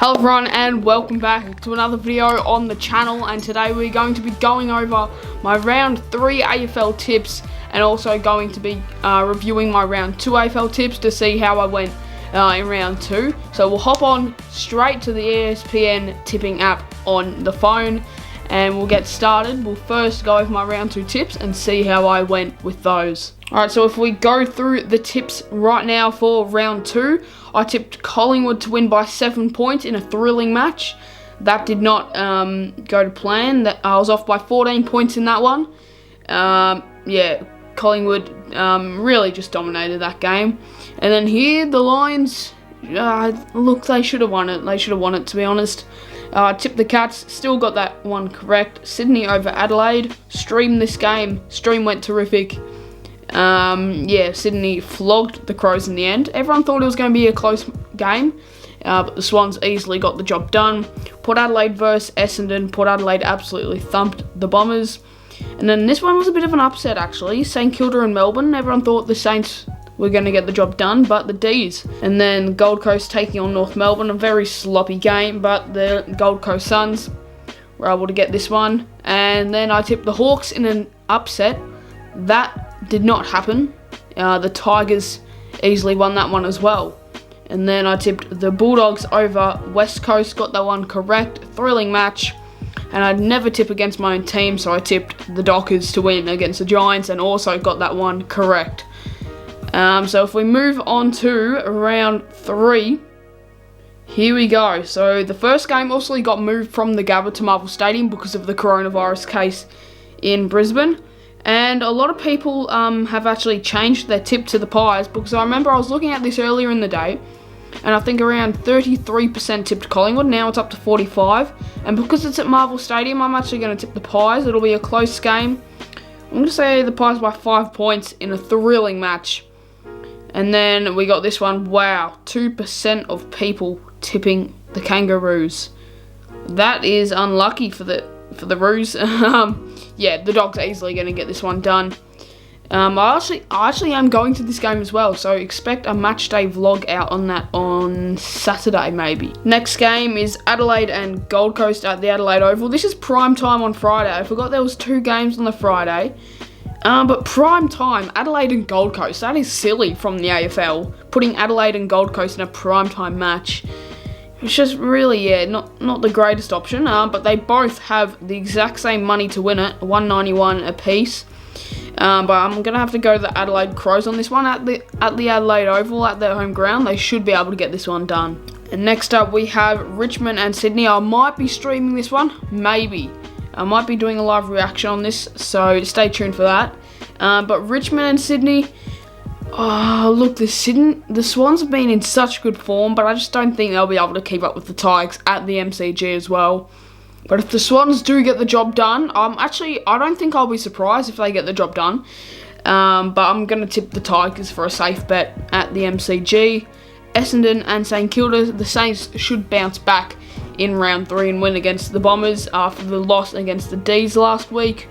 Hello everyone and welcome back to another video on the channel, and today we're going to be going over my round 3 AFL tips and also going to be reviewing my round 2 AFL tips to see how I went in round 2. So we'll hop on straight to the ESPN tipping app on the phone and we'll get started. We'll first go over my round 2 tips and see how I went with those. Alright, so if we go through the tips right now for round 2, I tipped Collingwood to win by 7 points in a thrilling match. That did not go to plan. I was off by 14 points in that one. Collingwood really just dominated that game. And then here, the Lions, look, they should have won it. They should have won it, to be honest. Tipped the Cats, still got that one correct. Sydney over Adelaide. Streamed this game. Stream went terrific. Sydney flogged the Crows in the end. Everyone thought it was going to be a close game, but the Swans easily got the job done. Port Adelaide versus Essendon. Port Adelaide absolutely thumped the Bombers. And then this one was a bit of an upset, actually. St Kilda and Melbourne. Everyone thought the Saints were going to get the job done, but the D's. And then Gold Coast taking on North Melbourne. A very sloppy game, but the Gold Coast Suns were able to get this one. And then I tipped the Hawks in an upset. That did not happen. The Tigers easily won that one as well. And then I tipped the Bulldogs over West Coast, got that one correct. Thrilling match. And I'd never tip against my own team, so I tipped the Dockers to win against the Giants and also got that one correct. So if we move on to round 3, here we go. So the first game also got moved from the Gabba to Marvel Stadium because of the coronavirus case in Brisbane. And a lot of people have actually changed their tip to the Pies, because I remember I was looking at this earlier in the day and I think around 33% tipped Collingwood. Now it's up to 45%. And because it's at Marvel Stadium, I'm actually going to tip the Pies. It'll be a close game. I'm going to say the Pies by 5 points in a thrilling match. And then we got this one. Wow, 2% of people tipping the Kangaroos. That is unlucky for the Roos. The Dogs are easily going to get this one done. I actually am going to this game as well, so expect a match day vlog out on that on Saturday maybe. Next game is Adelaide and Gold Coast at the Adelaide Oval. This is prime time on Friday. I forgot there was 2 games on the Friday. But prime time, Adelaide and Gold Coast, that is silly from the AFL, putting Adelaide and Gold Coast in a prime time match. It's just really, not the greatest option, but they both have the exact same money to win it, $1.91 a piece. But I'm going to have to go to the Adelaide Crows on this one at the Adelaide Oval, at their home ground. They should be able to get this one done. And next up we have Richmond and Sydney. I might be streaming this one, maybe. I might be doing a live reaction on this, so stay tuned for that. But Richmond and Sydney, oh, look, the Swans have been in such good form, but I just don't think they'll be able to keep up with the Tigers at the MCG as well. But if the Swans do get the job done, I don't think I'll be surprised if they get the job done. But I'm going to tip the Tigers for a safe bet at the MCG. Essendon and St Kilda, the Saints should bounce back in round 3 and win against the Bombers after the loss against the D's last week.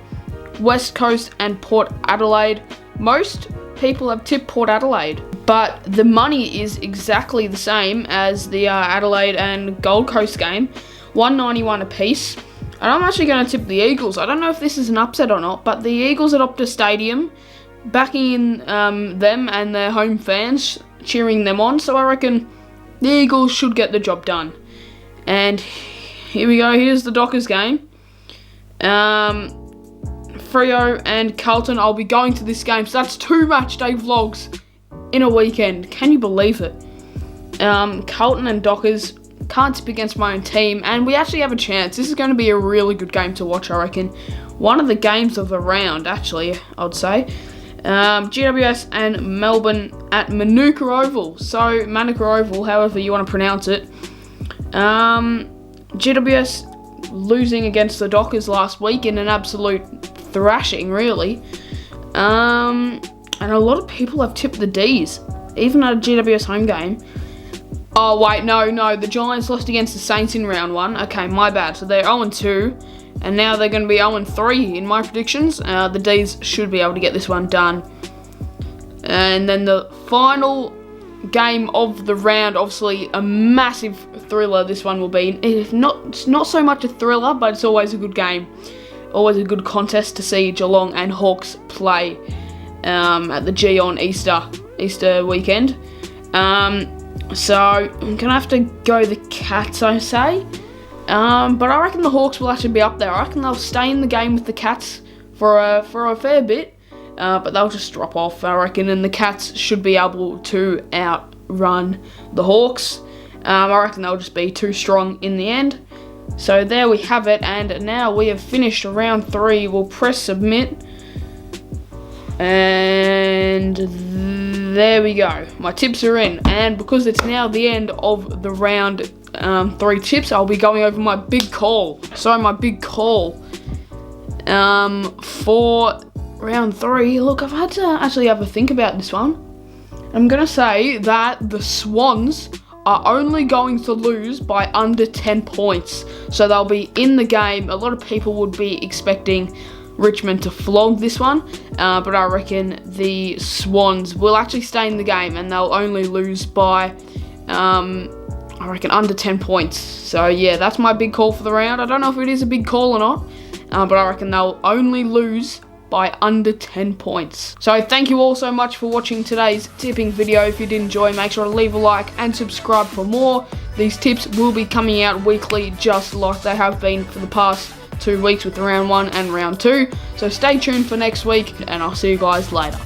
West Coast and Port Adelaide. Most people have tipped Port Adelaide, but the money is exactly the same as the Adelaide and Gold Coast game, $1.91 a piece. And I'm actually going to tip the Eagles. I don't know if this is an upset or not, but the Eagles at Optus Stadium, backing in them and their home fans, cheering them on. So I reckon the Eagles should get the job done. And here we go. Here's the Dockers game. Freo and Carlton. I'll be going to this game, so that's 2 match day vlogs in a weekend. Can you believe it? Carlton and Dockers, can't tip against my own team, and we actually have a chance. This is going to be a really good game to watch, I reckon. One of the games of the round, actually, I'd say. GWS and Melbourne at Manuka Oval. So, Manuka Oval, however you want to pronounce it. GWS losing against the Dockers last week in an absolute thrashing, really. And a lot of people have tipped the D's, even at a GWS home game. Oh, wait, no, the Giants lost against the Saints in round 1. Okay, my bad. So they're 0-2, and now they're going to be 0-3 in my predictions. The D's should be able to get this one done. And then the final game of the round. Obviously, a massive thriller this one will be. It's not so much a thriller, but it's always a good game. Always a good contest to see Geelong and Hawks play at the G on Easter weekend. So I'm gonna have to go the Cats, I say. But I reckon the Hawks will actually be up there. I reckon they'll stay in the game with the Cats for a fair bit. But they'll just drop off, I reckon, and the Cats should be able to outrun the Hawks. I reckon they'll just be too strong in the end. So there we have it, and now we have finished round 3. We'll press submit, and there we go. My tips are in, and because it's now the end of the round 3 tips, I'll be going over my big call. So my big call for round 3, look, I've had to actually have a think about this one. I'm going to say that the Swans are only going to lose by under 10 points. So they'll be in the game. A lot of people would be expecting Richmond to flog this one. But I reckon the Swans will actually stay in the game and they'll only lose by, I reckon, under 10 points. So yeah, that's my big call for the round. I don't know if it is a big call or not. But I reckon they'll only lose by under 10 points. So thank you all so much for watching today's tipping video. If you did enjoy, make sure to leave a like and subscribe for more. These tips will be coming out weekly, just like they have been for the past 2 weeks with round 1 and round 2. So stay tuned for next week, and I'll see you guys later.